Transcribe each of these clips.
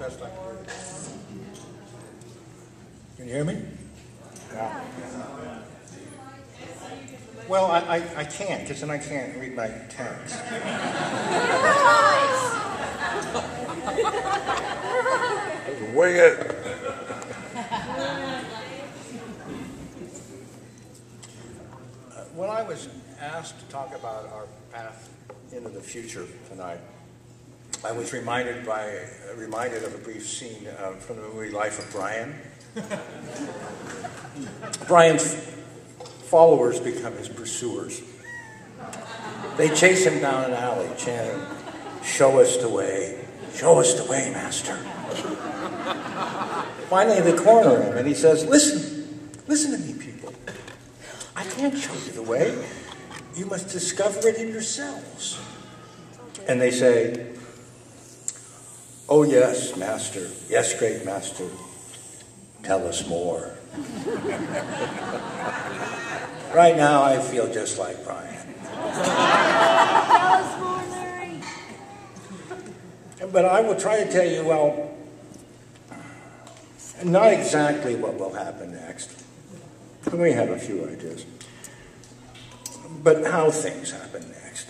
best I can do. Can you hear me? Yeah. Well, I can't, because then I can't read my text. Wing it. When I was asked to talk about our path into the future tonight, I was reminded of a brief scene from the movie Life of Brian. Brian's followers become his pursuers. They chase him down an alley, chanting, "Show us the way, master." Finally, they corner him, and he says, listen to me, people. I can't show you the way. You must discover it in yourselves. And they say, "Oh, yes, master. Yes, great master. Tell us more." Right now, I feel just like Brian. Tell us more, Larry. But I will try to tell you, well, not exactly what will happen next. We have a few ideas. But how things happen next.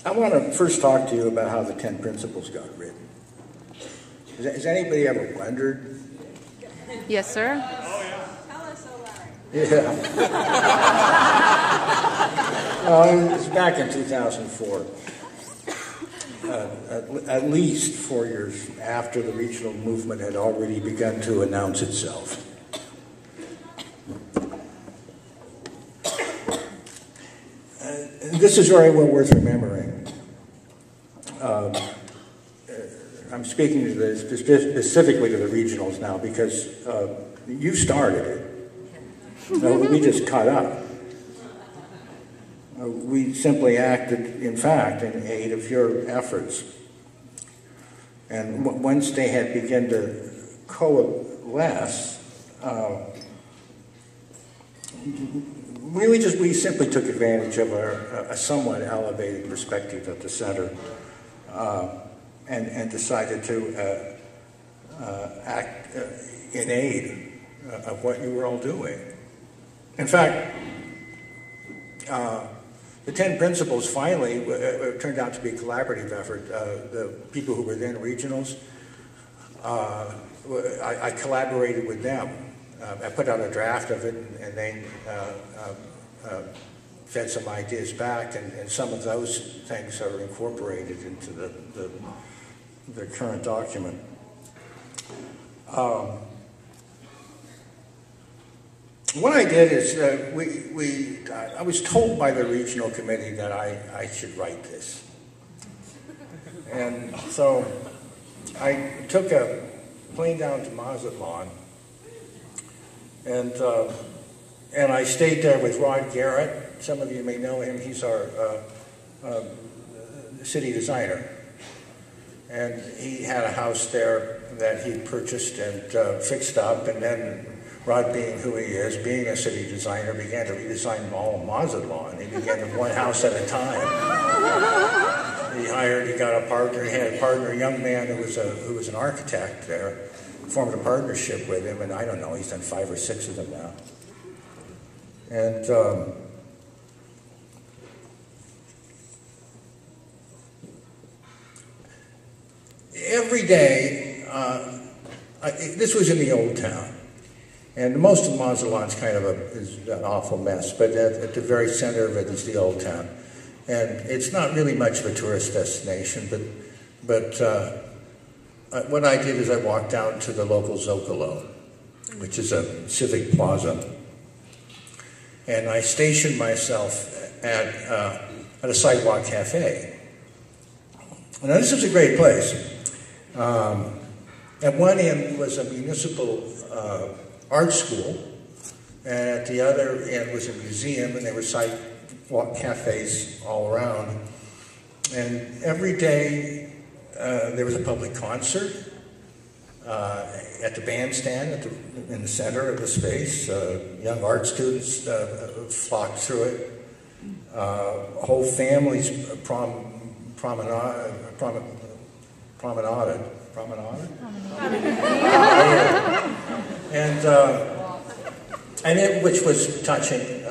I want to first talk to you about how the 10 Principles got written. Has anybody ever wondered? Yes, sir. Oh, yeah. Tell us so, Yeah. Larry. It was back in 2004. At least 4 years after the regional movement had already begun to announce itself. This is very well worth remembering. I'm speaking specifically to the regionals now because you started it. We just caught up. We simply acted, in fact, in aid of your efforts. And once they had begun to coalesce, we simply took advantage of a somewhat elevated perspective at the center and decided to act in aid of what you were all doing. In fact, the 10 Principles finally turned out to be a collaborative effort. The people who were then regionals, I collaborated with them. I put out a draft of it, and they fed some ideas back, and some of those things are incorporated into the current document. What I did is I was told by the regional committee that I should write this. And so I took a plane down to Mazatlan, and I stayed there with Rod Garrett. Some of you may know him. He's our city designer. And he had a house there that he purchased and fixed up, and then Rod, being who he is, being a city designer, began to redesign all of Mazatlan. He began with one house at a time. He got a partner, he had a partner, a young man who was an architect there, formed a partnership with him, and I don't know, he's done 5 or 6 of them now. And every day, this was in the old town. And most of Mazatlan's kind of is an awful mess, but at the very center of it is the old town. And it's not really much of a tourist destination, but what I did is I walked down to the local Zocalo, which is a civic plaza, and I stationed myself at a sidewalk cafe. Now this was a great place. At one end was a municipal art school, and at the other end was a museum, and there were sidewalk cafes all around. And every day there was a public concert at the bandstand in the center of the space. Young art students flocked through it. Whole families promenaded. And which was touching.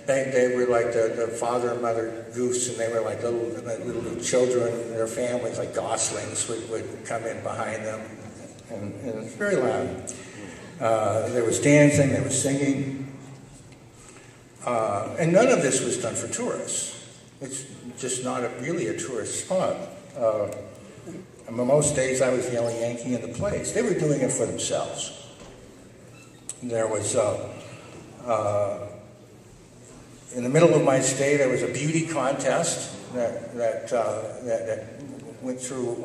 They were like the father and mother goose, and they were like little children, and their families, like goslings, would come in behind them, and it was very loud. There was dancing, there was singing, and none of this was done for tourists. It's just not really a tourist spot. Most days I was the only Yankee in the place. They were doing it for themselves. There was, in the middle of my stay, there was a beauty contest that went through,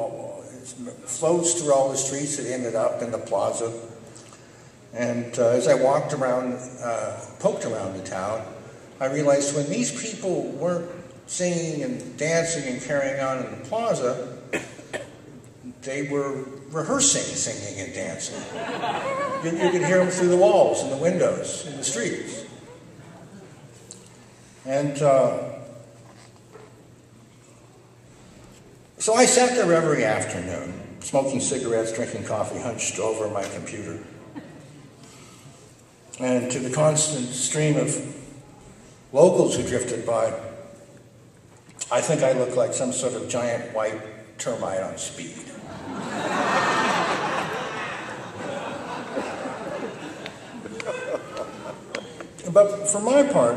flows through all the streets. It ended up in the plaza. And as I walked around, poked around the town, I realized when these people weren't singing and dancing and carrying on in the plaza, they were rehearsing singing and dancing. You could hear them through the walls and the windows in the streets. And so I sat there every afternoon, smoking cigarettes, drinking coffee, hunched over my computer. And to the constant stream of locals who drifted by, I think I looked like some sort of giant white termite on speed. But for my part,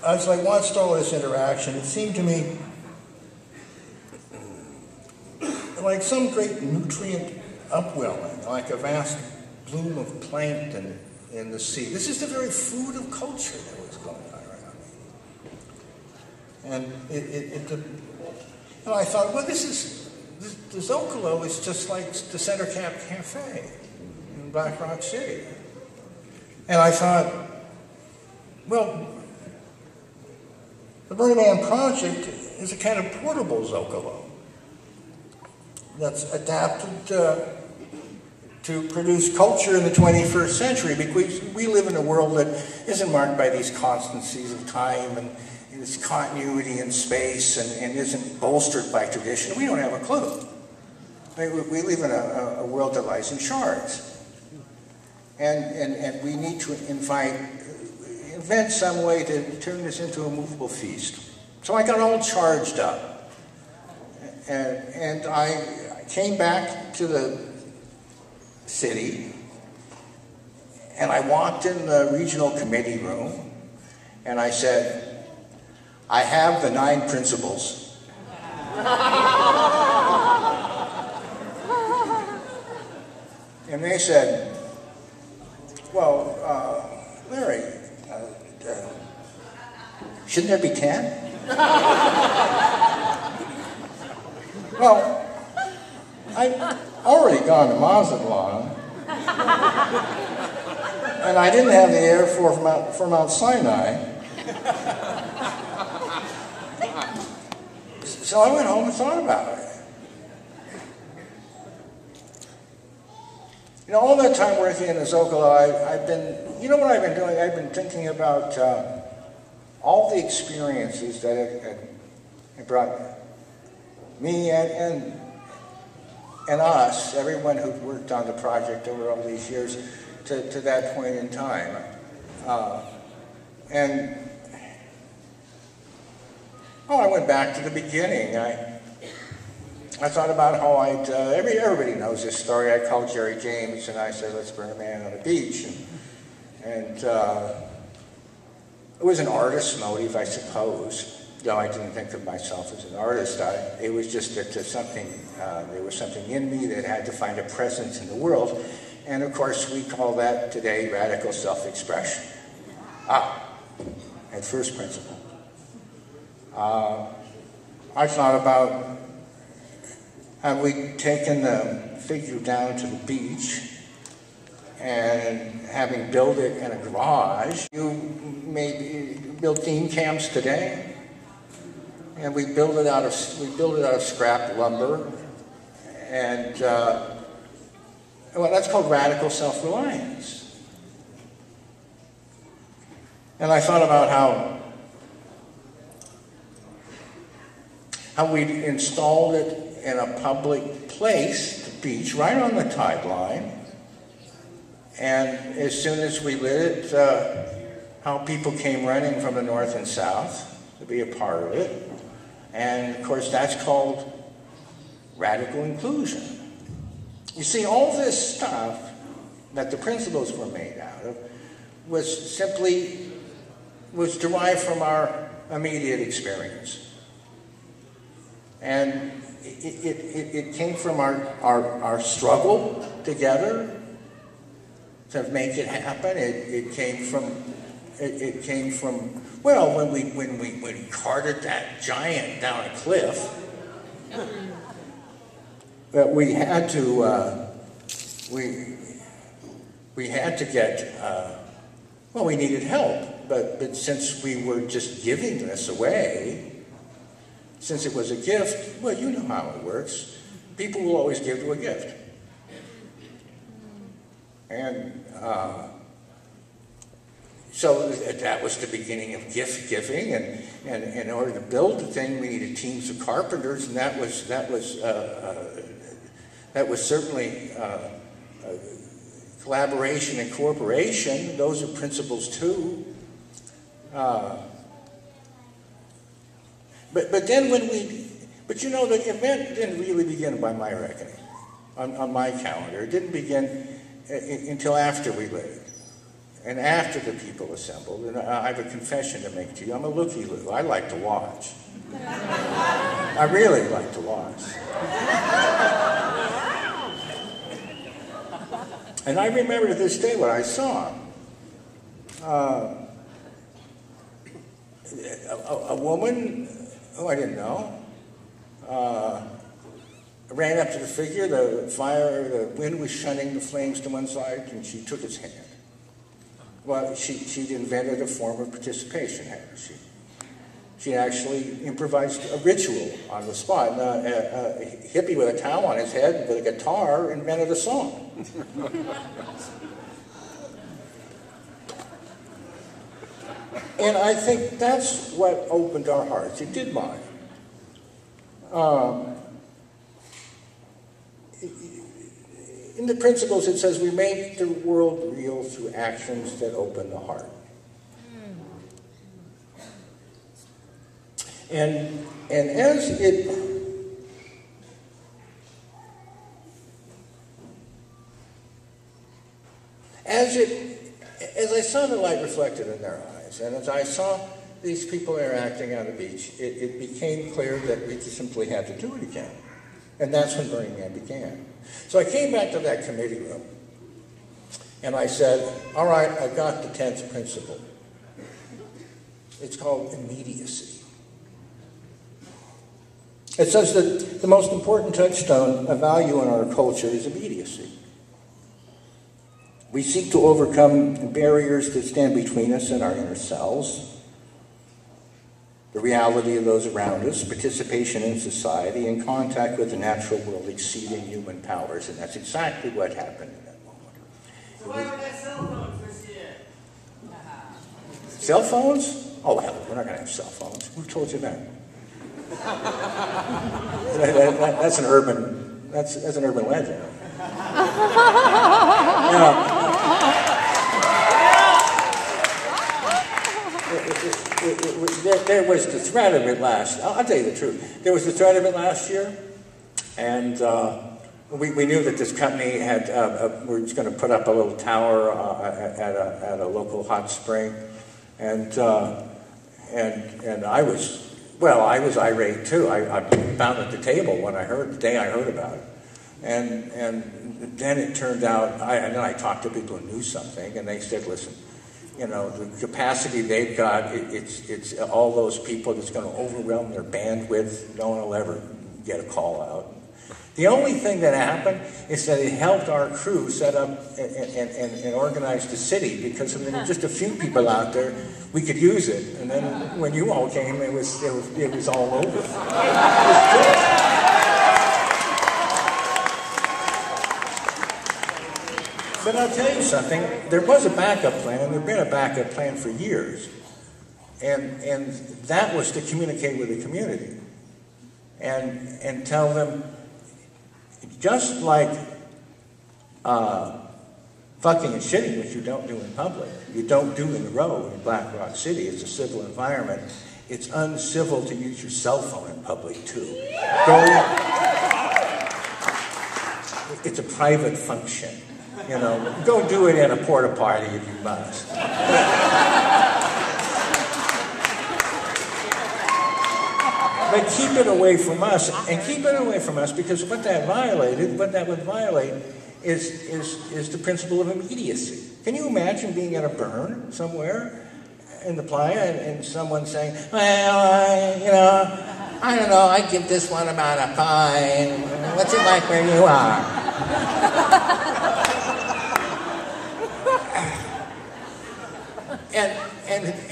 as I watched all this interaction, it seemed to me like some great nutrient upwelling, like a vast bloom of plankton in the sea. This is the very food of culture that was going on around me. And I thought, well, the Zocalo is just like the Center Cap Cafe in Black Rock City. And I thought, well, the Burning Man Project is a kind of portable Zocalo that's adapted to produce culture in the 21st century, because we live in a world that isn't marked by these constancies of time and this continuity in space and isn't bolstered by tradition. We don't have a clue. We live in a world that lies in shards. And we need to invent some way to turn this into a movable feast. So I got all charged up. And I came back to the city, and I walked in the regional committee room, and I said, I have the 9 principles. And they said, well, Larry, shouldn't there be 10? Well, I'd already gone to Mazatlan, and I didn't have the air for Mount Sinai. So I went home and thought about it. You know, all that time working in the Zocalo, I've been, you know what I've been doing? I've been thinking about all the experiences that it brought me and us, everyone who worked on the project over all these years, to that point in time. I went back to the beginning. I thought about how everybody knows this story. I called Jerry James and I said, let's burn a man on a beach. And it was an artist's motive, I suppose. Though I didn't think of myself as an artist. It was just that there was something in me that had to find a presence in the world. And of course, we call that today radical self-expression. And first principle. I thought about, have we taken the figure down to the beach and having built it in a garage, you maybe build theme camps today, and we build it out of scrap lumber, and well, that's called radical self-reliance. And I thought about how how we installed it in a public place, the beach, right on the tide line. And as soon as we lit it, how people came running from the north and south to be a part of it. And of course, that's called radical inclusion. You see, all this stuff that the principles were made out of was derived from our immediate experience. And it came from our struggle together to make it happen. It came from well, when we carted that giant down a cliff, that we had to we had to get well, we needed help, but since we were just giving this away, since it was a gift, well, you know how it works. People will always give to a gift. And so that was the beginning of gift giving, and in order to build the thing, we needed teams of carpenters, and that was certainly collaboration and cooperation. Those are principles too. But then but you know, the event didn't really begin by my reckoning, on my calendar. It didn't begin until after we lit it, and after the people assembled. And I have a confession to make to you. I'm a looky-loo. I like to watch. I really like to watch. And I remember to this day what I saw. A woman who I didn't know ran up to the figure. The wind was shunning the flames to one side, and she took his hand. Well, she'd invented a form of participation, hadn't she? She actually improvised a ritual on the spot. And a hippie with a towel on his head with a guitar invented a song. And I think that's what opened our hearts. It did mine. In the principles, it says we make the world real through actions that open the heart. And as I saw the light reflected in their eyes, and as I saw these people interacting on the beach, it became clear that we just simply had to do it again. And that's when Burning Man began. So I came back to that committee room, and I said, all right, I've got the 10th principle. It's called immediacy. It says that the most important touchstone of value in our culture is immediacy. We seek to overcome barriers that stand between us and our inner selves, the reality of those around us, participation in society, and contact with the natural world exceeding human powers. And that's exactly what happened in that moment. So why don't we have cell phones this year? Cell phones? Oh, hell, we're not going to have cell phones. Who told you that? That's an urban legend. You know, there was the threat of it I'll tell you the truth. There was the threat of it last year, and we knew that this company was going to put up a little tower at a local hot spring, and I was irate too. I pounded the table the day I heard about it, and then it turned out. And then I talked to people who knew something, and they said, "Listen, you know, the capacity they've got, it's all those people that's going to overwhelm their bandwidth. No one will ever get a call out." The only thing that happened is that it helped our crew set up and organize the city, because if there were just a few people out there, we could use it. And then when you all came, it was all over. It was good. But I'll tell you something, there was a backup plan, and there had been a backup plan for years. And that was to communicate with the community. and tell them, just like fucking and shitting, which you don't do in public, you don't do in the road in Black Rock City, it's a civil environment, it's uncivil to use your cell phone in public too. It's a private function, you know. Go do it in a porta potty if you must. But keep it away from us, and keep it away from us, because what that would violate is the principle of immediacy. Can you imagine being at a burn somewhere in the playa and someone saying, well, I don't know, I give this one about a 5. What's it like where you are?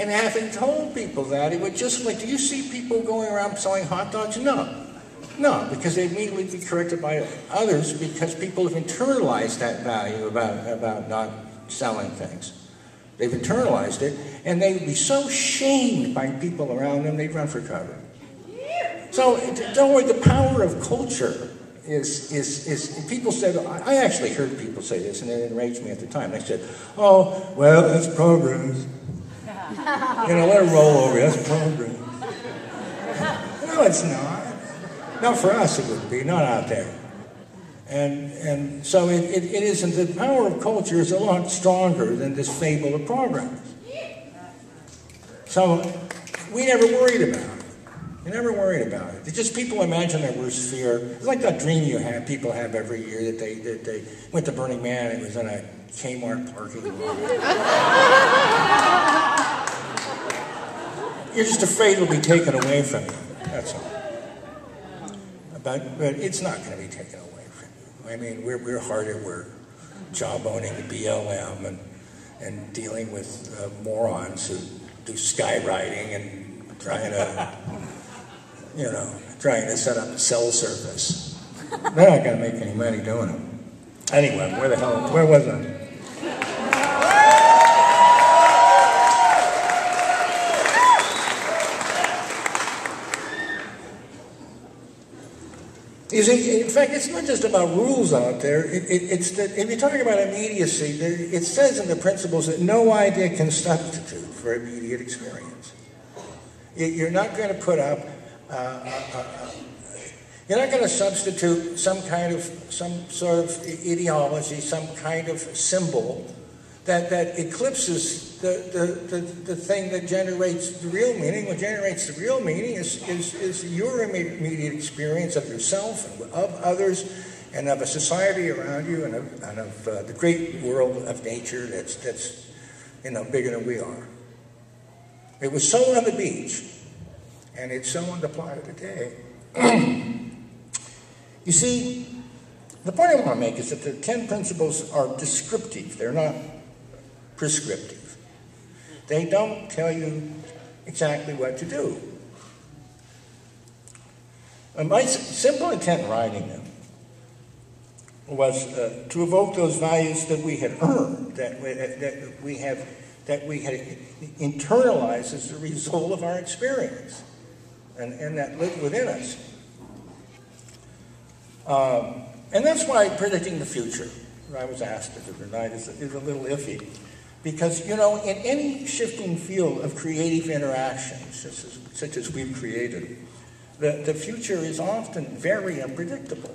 And having told people that, it would just like, do you see people going around selling hot dogs? No, because they immediately be corrected by others, because people have internalized that value about not selling things. They've internalized it, and they'd be so shamed by people around them, they'd run for cover. So don't worry, the power of culture is people said, I actually heard people say this, and it enraged me at the time. They said, oh, well, that's programs. Let it roll over, that's programs. No, it's not. Not for us it would be, not out there. And so it isn't, the power of culture is a lot stronger than this fable of programs. So we never worried about it. We never worried about it. It's just people imagine their worst fear. It's like that dream people have every year that they went to Burning Man and it was in a Kmart parking lot. You're just afraid it'll be taken away from you. That's all. But it's not going to be taken away from you. I mean, we're hard at work, jawboning the BLM and dealing with morons who do skywriting and trying to set up a cell service. They're not going to make any money doing it. Anyway, where was I? You see, in fact, it's not just about rules out there. It's that if you're talking about immediacy, it says in the principles that no idea can substitute for immediate experience. You're not going to put up, you're not going to substitute some sort of ideology, some kind of symbol that eclipses the thing that generates the real meaning. What generates the real meaning is your immediate experience of yourself and of others and of a society around you and of the great world of nature that's bigger than we are. It was so on the beach, and it's so on the playa today. You see, the point I want to make is that the 10 principles are descriptive. They're not prescriptive. They don't tell you exactly what to do. And my simple intent in writing them was to evoke those values that we had earned, that we had internalized as a result of our experience, and that live within us. And that's why predicting the future, I was asked the other night, is a little iffy. Because, in any shifting field of creative interactions, such as we've created, the future is often very unpredictable.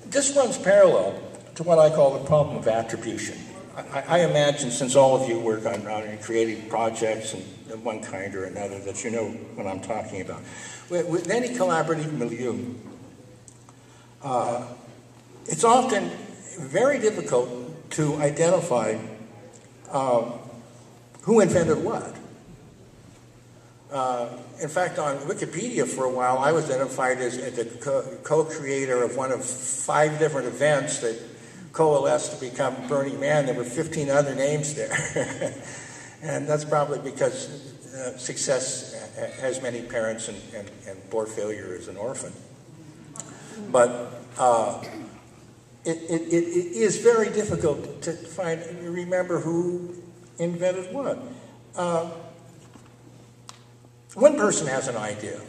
This runs parallel to what I call the problem of attribution. I imagine, since all of you work on creative projects of one kind or another, that you know what I'm talking about. With any collaborative milieu, it's often very difficult to identify who invented what. In fact, on Wikipedia for a while, I was identified as the co-creator of one of 5 different events that coalesced to become Burning Man. There were 15 other names there. And that's probably because success has many parents and poor failure is an orphan. But it is very difficult to remember who invented what. One person has an idea,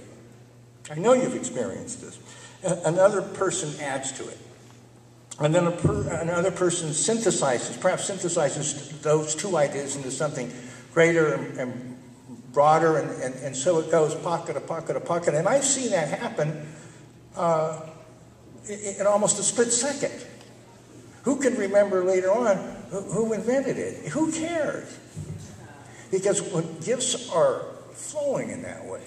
I know you've experienced this. Another person adds to it. And then another person perhaps synthesizes those two ideas into something greater and broader, and so it goes pocket to pocket to pocket. And I've seen that happen in almost a split second. Who can remember later on who invented it? Who cares? Because when gifts are flowing in that way,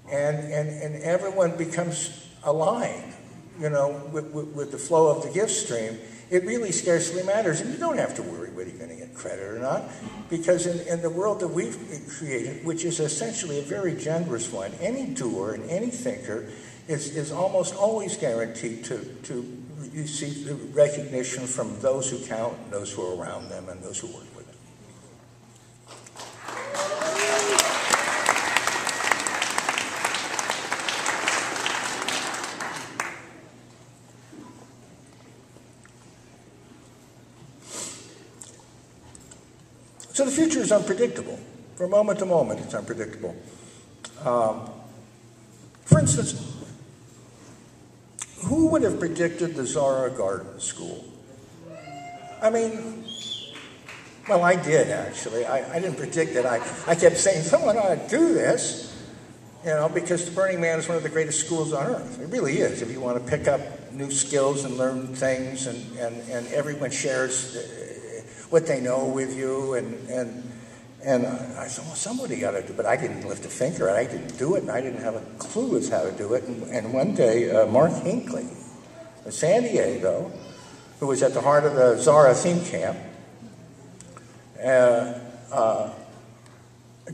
and everyone becomes aligned, with the flow of the gift stream, it really scarcely matters. And you don't have to worry whether you're going to get credit or not, because in the world that we've created, which is essentially a very generous one, any doer and any thinker is almost always guaranteed to receive the recognition from those who count, those who are around them, and those who work with them. So the future is unpredictable. From moment to moment, it's unpredictable. For instance, who would have predicted the Zara Garden School? I mean, well, I did, actually. I didn't predict it. I kept saying, someone ought to do this, because the Burning Man is one of the greatest schools on earth. It really is. If you want to pick up new skills and learn things, and everyone shares what they know with you, and I said, well, somebody got to do it, but I didn't lift a finger, and I didn't do it, and I didn't have a clue as how to do it. And one day, Mark Hinckley of San Diego, who was at the heart of the Zara theme camp,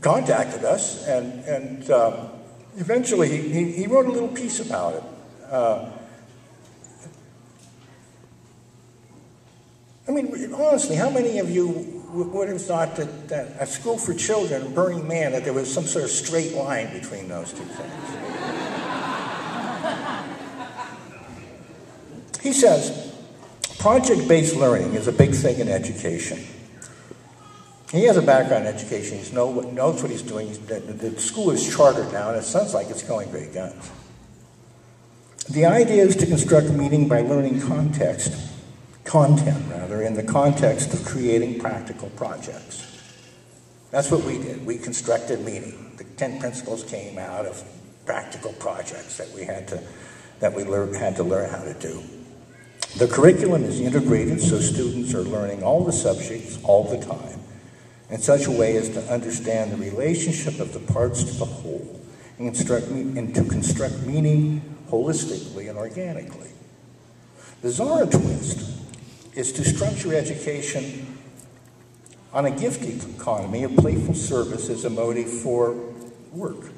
contacted us, and eventually he wrote a little piece about it. I mean, honestly, how many of you would have thought that a school for children, Burning Man, that there was some sort of straight line between those two things? He says, project-based learning is a big thing in education. He has a background in education. He knows what he's doing. The school is chartered now, and it sounds like it's going great guns. The idea is to construct meaning by learning content, in the context of creating practical projects. That's what we did. We constructed meaning. The 10 principles came out of practical projects that we had to learn how to do. The curriculum is integrated, so students are learning all the subjects all the time in such a way as to understand the relationship of the parts to the whole and to construct meaning holistically and organically. The Zara twist is to structure education on a gift economy of playful service as a motive for work.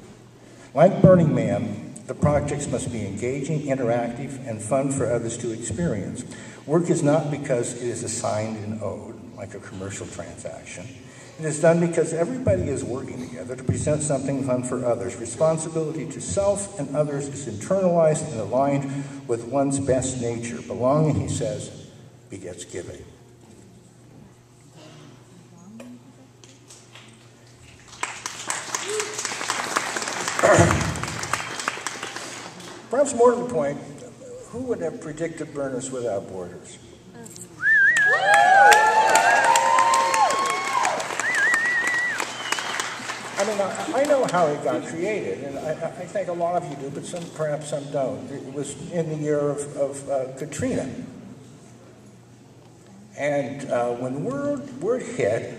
Like Burning Man, the projects must be engaging, interactive, and fun for others to experience. Work is not because it is assigned and owed, like a commercial transaction. It is done because everybody is working together to present something fun for others. Responsibility to self and others is internalized and aligned with one's best nature. Belonging, he says, begets giving. Perhaps more to the point, who would have predicted Burners Without Borders? I mean, I know how it got created, and I think a lot of you do, but perhaps some don't. It was in the year of Katrina. And when word hit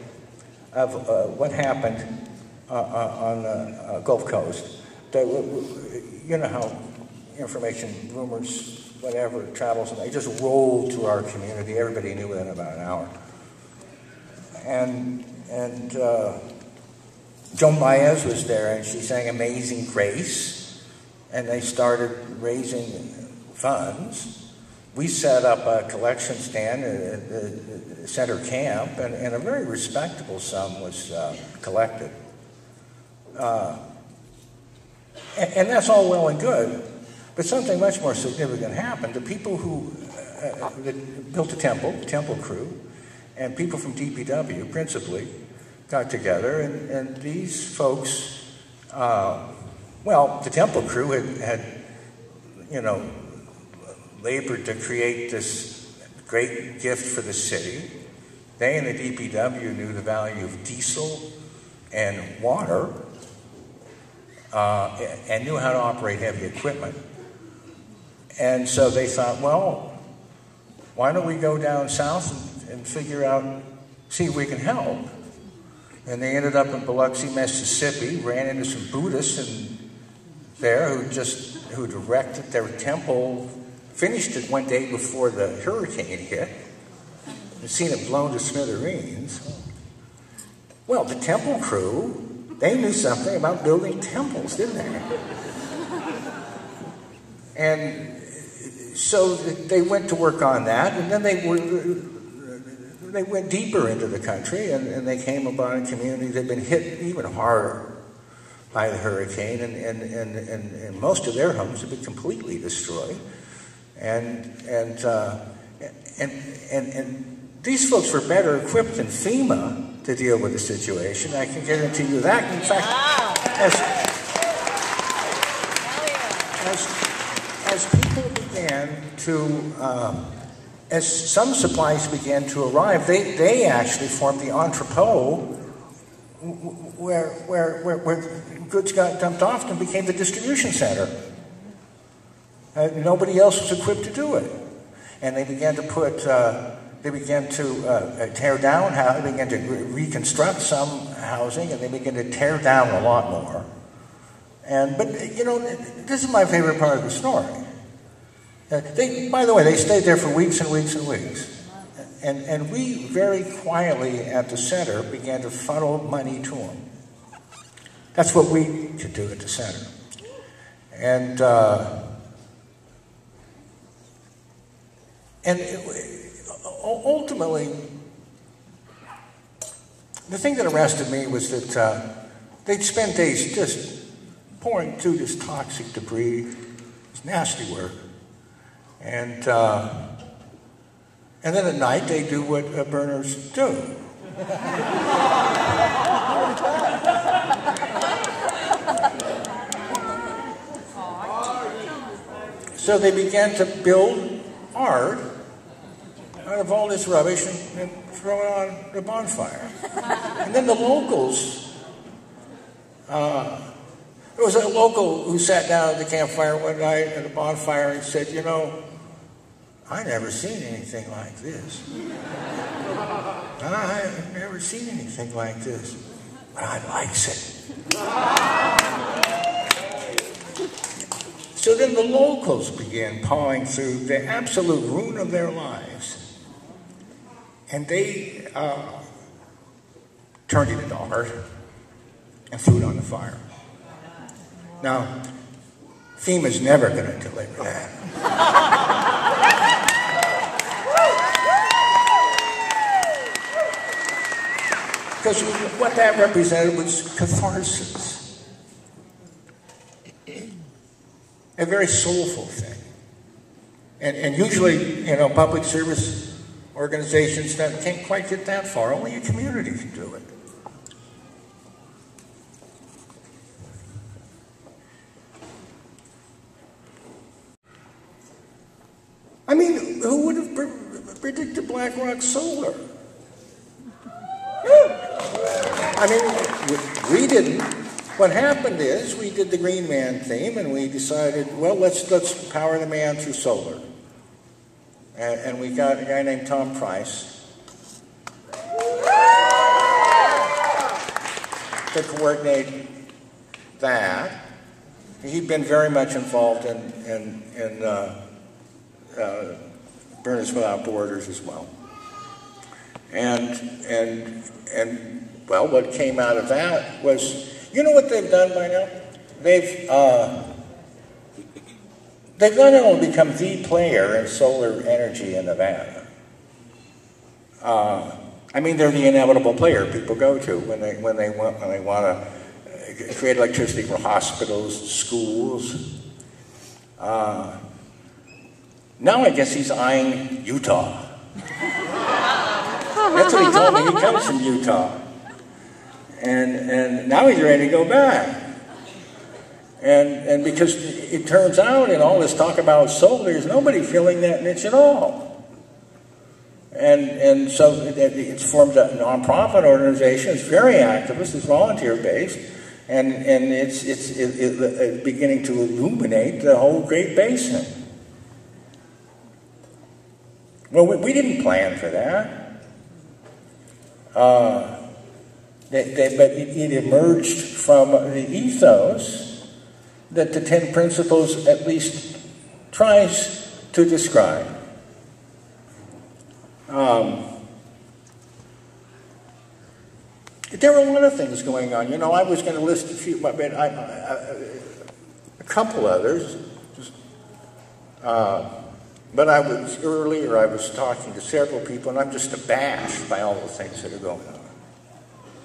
of what happened on the Gulf Coast, you know how information, rumors, whatever, travels, and they just rolled through our community. Everybody knew within about an hour. And Joan Baez was there, and she sang Amazing Grace, and they started raising funds. We set up a collection stand at the center camp, and a very respectable sum was collected. And that's all well and good, but something much more significant happened. The people who built the temple crew, and people from DPW principally, got together, and these folks Well, the temple crew had labored to create this great gift for the city. They in the DPW knew the value of diesel and water, and knew how to operate heavy equipment. And so they thought, well, why don't we go down south and figure out, see if we can help. And they ended up in Biloxi, Mississippi, ran into some Buddhists there who directed their temple, finished it one day before the hurricane hit, and seen it blown to smithereens. Well, the temple crew, they knew something about building temples, didn't they? And so they went to work on that, and then they went deeper into the country, and they came upon a community that had been hit even harder by the hurricane, and most of their homes have been completely destroyed. And these folks were better equipped than FEMA to deal with the situation. I can guarantee you that. In fact, as people began to, as some supplies began to arrive, they actually formed the entrepot where goods got dumped off and became the distribution center. Nobody else was equipped to do it. And they began to tear down, they began to reconstruct some housing, and they began to tear down a lot more. But this is my favorite part of the story. By the way, they stayed there for weeks and weeks and weeks. And we very quietly at the center began to funnel money to them. That's what we could do at the center. And ultimately, the thing that arrested me was that they'd spend days just pouring through this toxic debris. It's nasty work. And then at night, they do what burners do. So they began to build art out of all this rubbish and throw it on the bonfire. And then the locals, there was a local who sat down at the campfire one night at a bonfire and said, I never seen anything like this. I've never seen anything like this. But I likes it. So then the locals began pawing through the absolute ruin of their lives. And they turned it into art and threw it on the fire. Now, FEMA's never going to deliver that. Because what that represented was catharsis. A very soulful thing. And usually, public service organizations that can't quite get that far. Only a community can do it. I mean, who would have predicted Black Rock Solar? I mean, we didn't. What happened is we did the Green Man theme, and we decided, well, let's power the man through solar. And we got a guy named Tom Price to coordinate that. He'd been very much involved in Burners Without Borders as well. And well, what came out of that was, you know what they've done by now? They've not only become the player in solar energy in Nevada. I mean, they're the inevitable player people go to when they want to create electricity for hospitals, schools. Now I guess he's eyeing Utah. That's what he told me. He comes from Utah. And now he's ready to go back. And because it turns out in all this talk about solar, there's nobody feeling that niche at all. And so it's formed a nonprofit organization. It's very activist. It's volunteer-based. And it's beginning to illuminate the whole Great Basin. Well, we didn't plan for that. But it emerged from the ethos that the 10 Principles at least tries to describe. There were a lot of things going on. You know, I was going to list a few, but a couple others. But I was talking to several people, and I'm just abashed by all the things that are going on.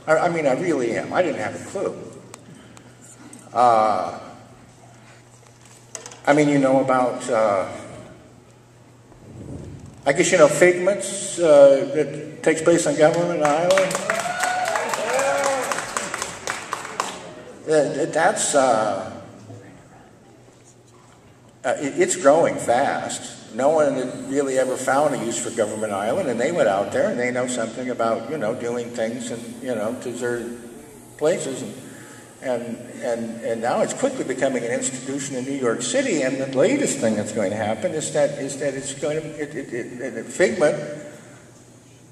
I mean, I really am. I didn't have a clue. I mean, you know about, I guess you know Figments that takes place on Government Island? That's, it's growing fast. No one had really ever found a use for Government Island, and they went out there and they know something about, you know, doing things in, you know, deserted places. And now it's quickly becoming an institution in New York City. And the latest thing that's going to happen is that it's going to, Figment,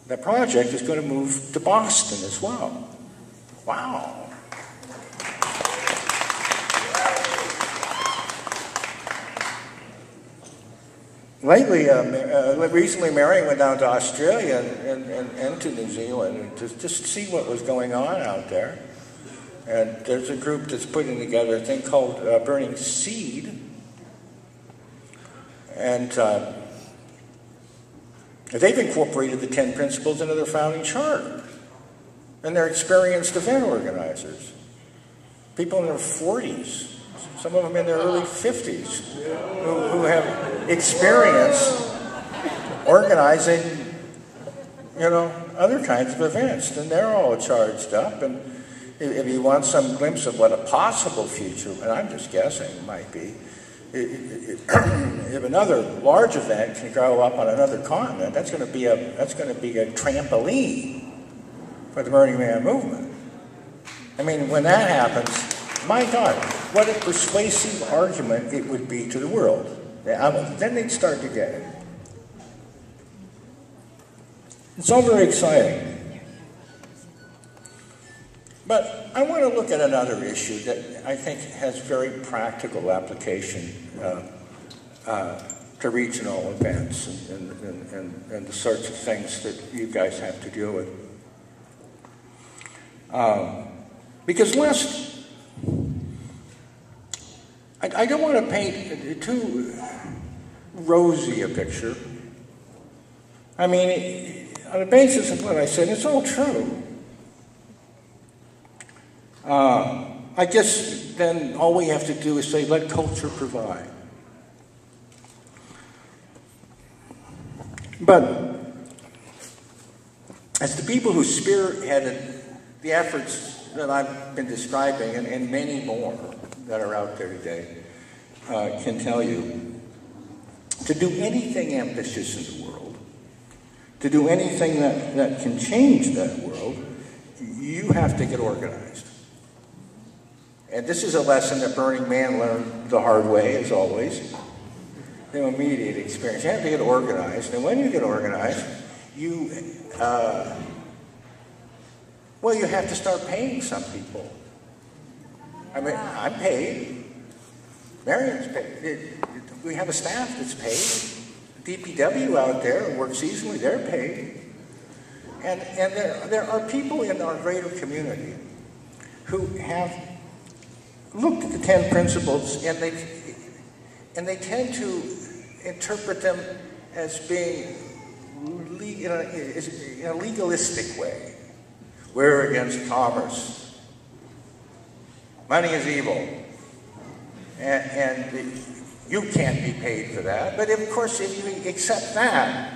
the project is going to move to Boston as well. Wow. Recently Mary went down to Australia and to New Zealand to just see what was going on out there. And there's a group that's putting together a thing called Burning Seed. And they've incorporated the 10 Principles into their founding charter. And they're experienced event organizers. People in their 40s. Some of them in their early 50s who have experience organizing, you know, other kinds of events. And they're all charged up. And if you want some glimpse of what a possible future, and I'm just guessing, might be, if another large event can grow up on another continent, that's going to be a trampoline for the Burning Man movement. I mean, when that happens, my God, what a persuasive argument it would be to the world. Then they'd start to get it. It's all very exciting. But I want to look at another issue that I think has very practical application to regional events and the sorts of things that you guys have to deal with. Because I don't want to paint too rosy a picture. I mean, on the basis of what I said, it's all true. I guess then all we have to do is say, let culture provide. But as the people who spearheaded the efforts that I've been describing, and many more that are out there today, can tell you, to do anything ambitious in the world, to do anything that can change that world, you have to get organized. And this is a lesson that Burning Man learned the hard way, as always. The immediate experience. You have to get organized. And when you get organized, you have to start paying some people. I mean, I'm paid. Marion's paid. We have a staff that's paid. DPW out there works easily. They're paid. And there are people in our greater community who have looked at the 10 Principles, and they tend to interpret them as being in a legalistic way. We're against commerce. Money is evil. And you can't be paid for that. But of course, if you accept that,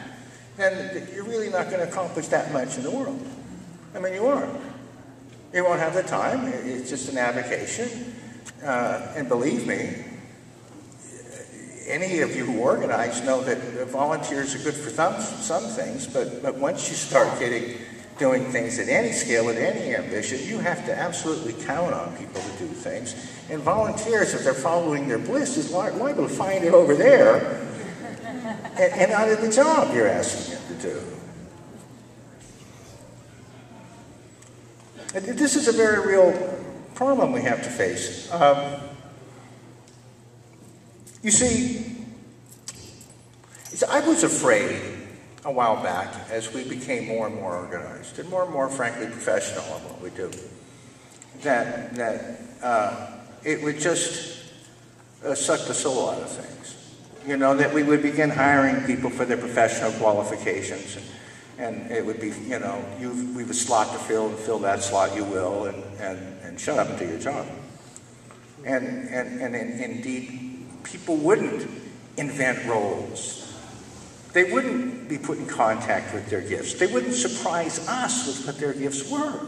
then you're really not going to accomplish that much in the world. I mean, you aren't. You won't have the time. It's just an avocation. And believe me, any of you who organize know that volunteers are good for some things, but once you start doing things at any scale, at any ambition, you have to absolutely count on people to do things. And volunteers, if they're following their bliss, is liable to find it over there and out of the job you're asking them to do. And this is a very real problem we have to face. You see, I was afraid a while back as we became more and more organized and more, frankly, professional in what we do, that it would just suck the soul out of things. You know, that we would begin hiring people for their professional qualifications, and it would be, you know, we have a slot to fill, and fill that slot you will, and shut up and do your job. And indeed, people wouldn't invent roles. They wouldn't be put in contact with their gifts. They wouldn't surprise us with what their gifts were.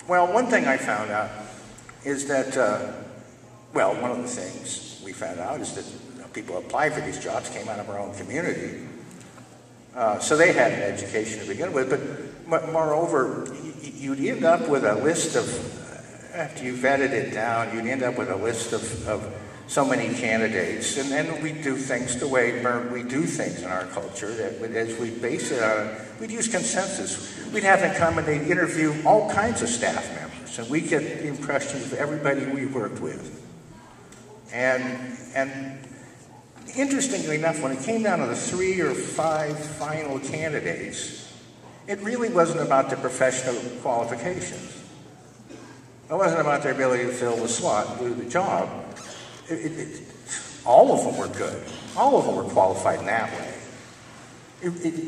Well, one thing I found out is that, one of the things we found out is that people who applied for these jobs came out of our own community. So they had an education to begin with, but moreover, you'd end up with a list of, after you vetted it down, you'd end up with a list of so many candidates, and then we do things the way we do things in our culture, that as we base it on, we'd use consensus. We'd have them come and they'd interview all kinds of staff members, and we get the impressions of everybody we worked with. And interestingly enough, when it came down to the 3 or 5 final candidates, it really wasn't about their professional qualifications. It wasn't about their ability to fill the slot and do the job. All of them were good. All of them were qualified in that way.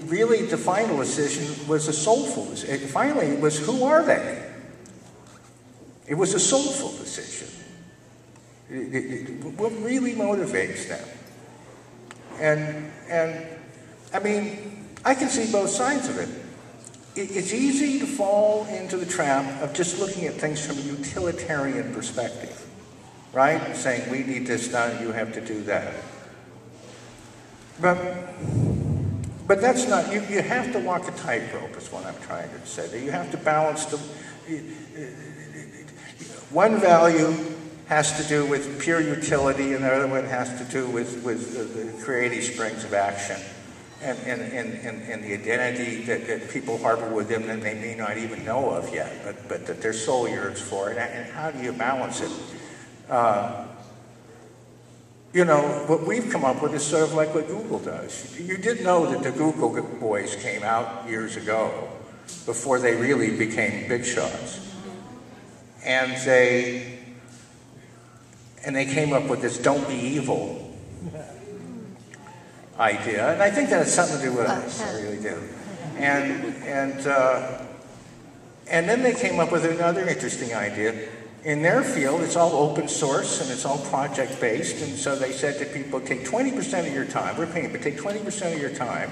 Really, the final decision was a soulful decision. Finally, it was, who are they? It was a soulful decision. What really motivates them? And I mean, I can see both sides of it. It's easy to fall into the trap of just looking at things from a utilitarian perspective. Right? Saying, we need this done, you have to do that. But that's not, you have to walk a tightrope, is what I'm trying to say. That you have to balance the, one value has to do with pure utility, and the other one has to do with the creative springs of action and the identity that people harbor within them that they may not even know of yet, but that their soul yearns for it. And how do you balance it? You know, what we've come up with is sort of like what Google does. You did know that the Google boys came out years ago, before they really became big shots. And they came up with this "don't be evil" idea, and I think that has something to do with us. I really do. And then they came up with another interesting idea. In their field, it's all open source and it's all project-based, and so they said to people, take 20% of your time, we're paying, but take 20% of your time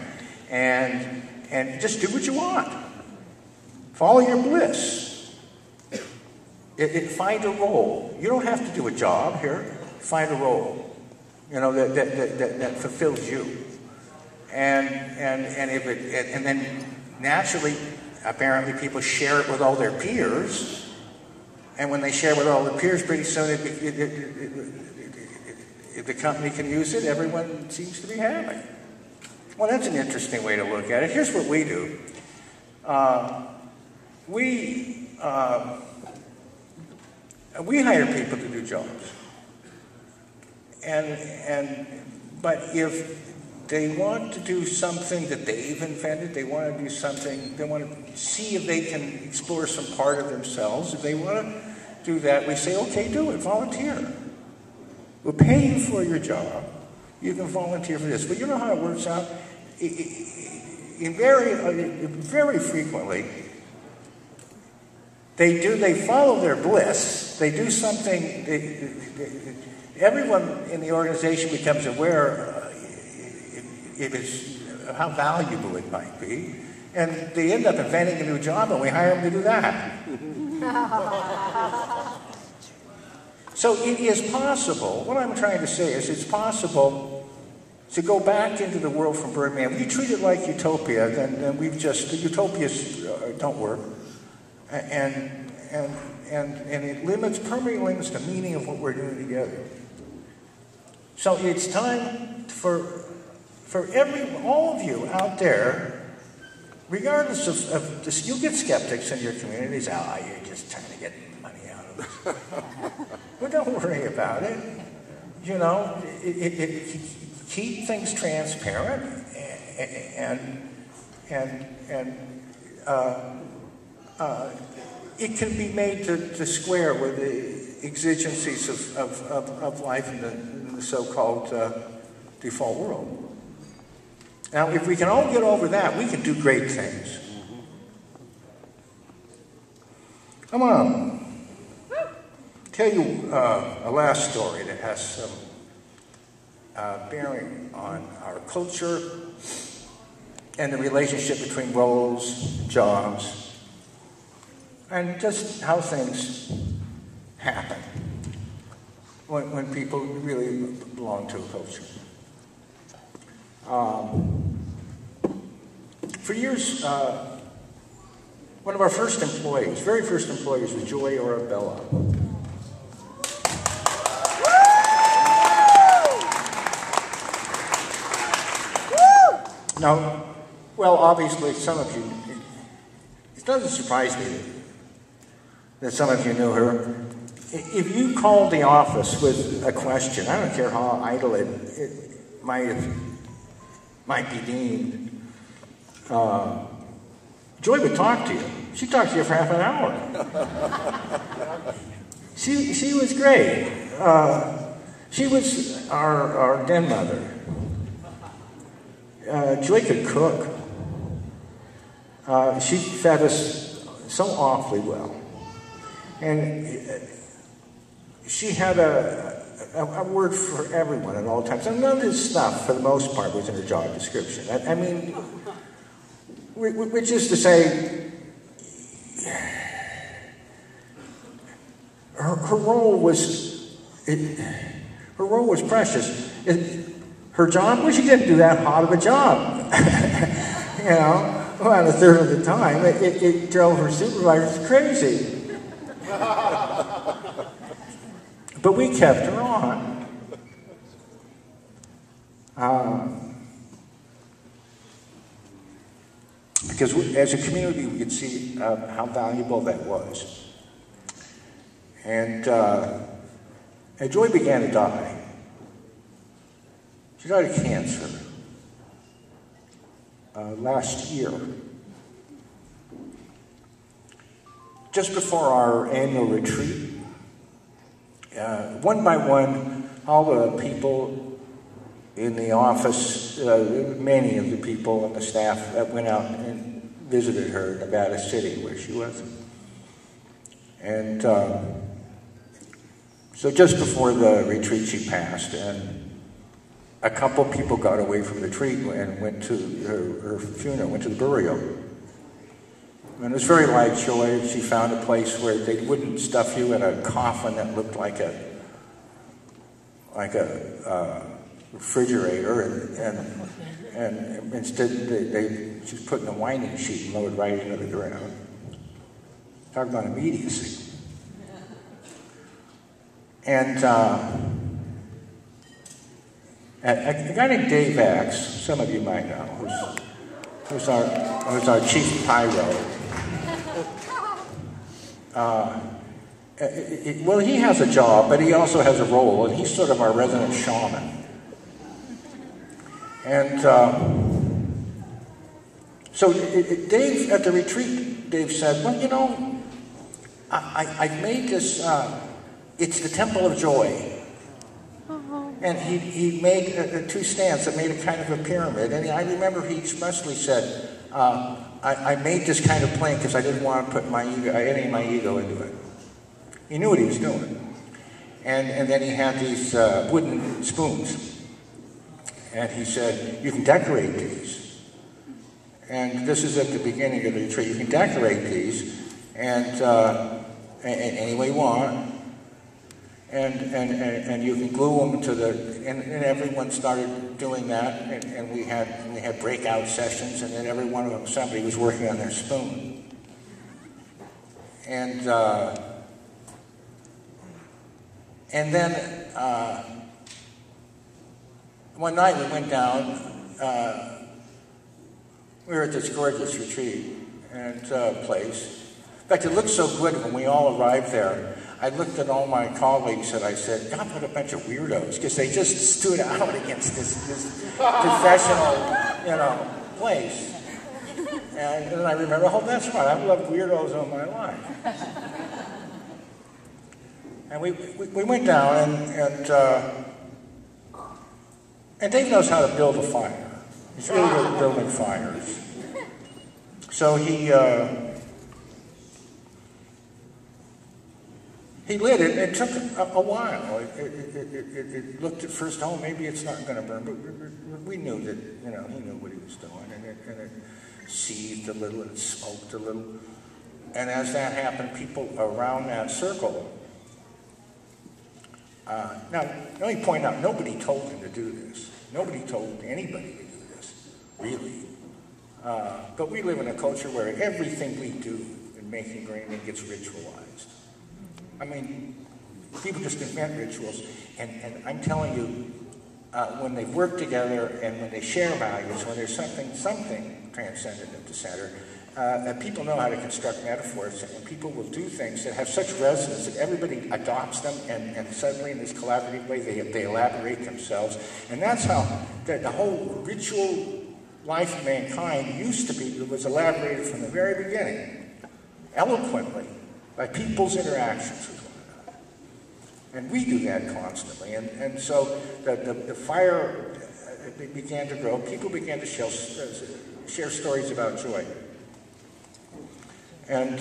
and just do what you want. Follow your bliss. Find a role. You don't have to do a job here. Find a role, you know, that fulfills you. And then naturally, apparently people share it with all their peers. And when they share with all the peers, pretty soon if the company can use it, everyone seems to be happy. Well, that's an interesting way to look at it. Here's what we do. We hire people to do jobs. But if they want to do something that they've invented, they want to do something, they want to see if they can explore some part of themselves. If they want to do that, we say, okay, do it, volunteer. We'll pay you for your job. You can volunteer for this. But you know how it works out? Very frequently, they follow their bliss. They do something, everyone in the organization becomes aware how valuable it might be, and they end up inventing a new job, and we hire them to do that. So it is possible, what I'm trying to say is it's possible to go back into the world from Birdman. If you treat it like utopia, then we've just, the utopias don't work. And it permanently limits the meaning of what we're doing together. So it's time for all of you out there, regardless of this, you'll get skeptics in your communities. You're just trying to get money out of this. Well, don't worry about it. You know, keep things transparent, and it can be made to square with the exigencies of life in the so-called default world. Now, if we can all get over that, we can do great things. I'm going to tell you a last story that has some bearing on our culture and the relationship between roles, jobs, and just how things happen when people really belong to a culture. For years, one of our first employees, very first employees, was Joy Arabella. Now, well, obviously, some of you, it doesn't surprise me that some of you knew her. If you called the office with a question, I don't care how idle it might be deemed, Joy would talk to you. She'd talk to you for half an hour. She was great. She was our den mother. Joy could cook. She fed us so awfully well. And she had a word for everyone at all times. And none of this stuff, for the most part, was in her job description. I mean, which is to say, her role was precious. Her job, well, she didn't do that hot of a job. You know, about a third of the time, it drove her supervisors crazy. But we kept her on. Because as a community, we could see how valuable that was. And Joy began to die. She died of cancer last year. Just before our annual retreat, one by one, all the people in the office, many of the people and the staff that went out and visited her in Nevada City, where she was. And so just before the retreat, she passed, and a couple people got away from the retreat and went to her funeral, went to the burial. And it was very like Joy. She found a place where they wouldn't stuff you in a coffin that looked like a refrigerator, and instead she was put in a winding sheet and lowered right into the ground. Talk about immediacy. And a guy named Dave Axe, some of you might know, who's our chief pyro. Well, he has a job, but he also has a role, and he's sort of our resident shaman. And so Dave, at the retreat, Dave said, well, you know, I've made this, it's the Temple of Joy. And he made two stands that made a kind of a pyramid. And I remember he expressly said, I made this kind of plane because I didn't want to put any of my ego into it. He knew what he was doing. And then he had these wooden spoons. And he said, you can decorate these. And this is at the beginning of the retreat. You can decorate these and any way you want. and you can glue them to the, and everyone started doing that, and we had breakout sessions, and then every one of them, somebody was working on their spoon. And then one night we went down, we were at this gorgeous retreat and place. In fact, it looked so good when we all arrived there. I looked at all my colleagues and I said, God, what a bunch of weirdos, because they just stood out against this professional, place. And then I remember, oh, that's right, I've loved weirdos all my life. And we went down, and Dave knows how to build a fire. He's really good at building fires. So he lit it, and it took a while. It looked at first, oh, maybe it's not going to burn, but we knew that, he knew what he was doing, and it seethed a little, and it smoked a little. And as that happened, people around that circle, now, let me point out, nobody told him to do this. Nobody told anybody to do this, really. But we live in a culture where everything we do in making grain gets ritualized. I mean, people just invent rituals, and I'm telling you, when they work together and when they share values, when there's something transcendent at the center, people know how to construct metaphors, and people will do things that have such resonance that everybody adopts them, and suddenly in this collaborative way they elaborate themselves. And that's how the whole ritual life of mankind used to be. It was elaborated from the very beginning, eloquently, by people's interactions with one another. And we do that constantly. And so the fire began to grow. People began to share stories about joy. And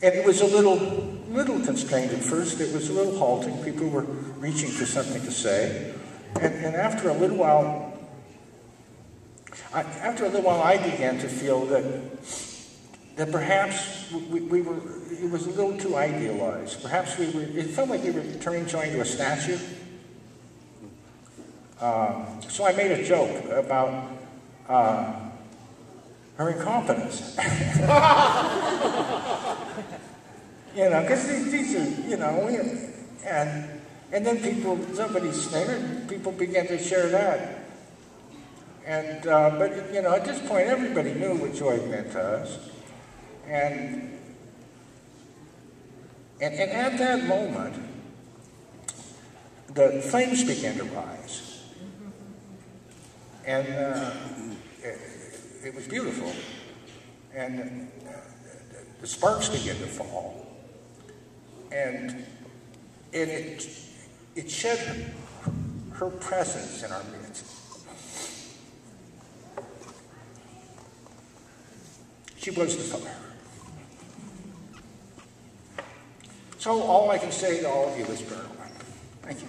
it was a little constrained at first. It was a little halting. People were reaching for something to say. And after a little while, I began to feel that perhaps it was a little too idealized. Perhaps it felt like we were turning joy into a statue. So I made a joke about her incompetence. Because these are, and then somebody sniggered, people began to share that. And, but at this point, everybody knew what joy meant to us. And at that moment, the flames began to rise. And it was beautiful. And the sparks began to fall. And it shed her presence in our midst. She was the fire. So all I can say to all of you is burn away. Thank you.